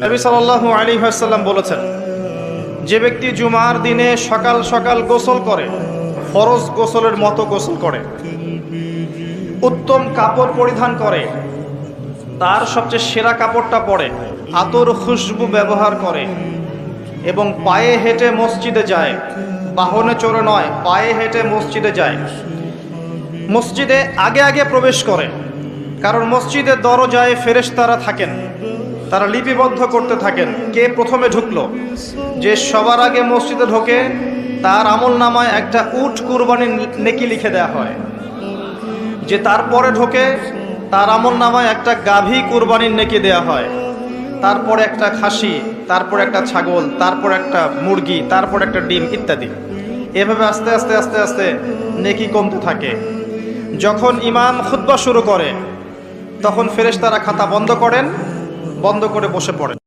নবী সাল্লাল্লাহু আলাইহি ওয়াসাল্লাম বলেছেন, যে ব্যক্তি জুমার দিনে সকাল সকাল গোসল করে, ফরজ গোসলের মতো গোসল করে, উত্তম কাপড় পরিধান করে, তার সবচেয়ে সেরা কাপড়টা পরে, আতর খুশবু ব্যবহার করে এবং পায়ে হেঁটে মসজিদে যায়, বাহনে চড়ে নয়, পায়ে হেঁটে মসজিদে যায়, মসজিদে আগে আগে প্রবেশ করে, কারণ মসজিদের দরজায় ফেরেশতারা থাকেন, তারা লিপিবদ্ধ করতে থাকেন কে প্রথমে ঢুকলো। যে সবার আগে মসজিদে ঢোকে তার আমল নামায় একটা উট কুরবানির নেকি লিখে দেওয়া হয়। যে তারপরে ঢোকে তার আমল নামায় একটা গাভী কুরবানির নেকি দেওয়া হয়, তারপরে একটা খাসি, তারপর একটা ছাগল, তারপর একটা মুরগি, তারপর একটা ডিম ইত্যাদি। এভাবে আস্তে আস্তে আস্তে আস্তে নেকি কমতে থাকে। যখন ইমাম খুতবা শুরু করে তখন ফেরেশতারা খাতা বন্ধ করেন, বন্ধ করে বসে পড়েন।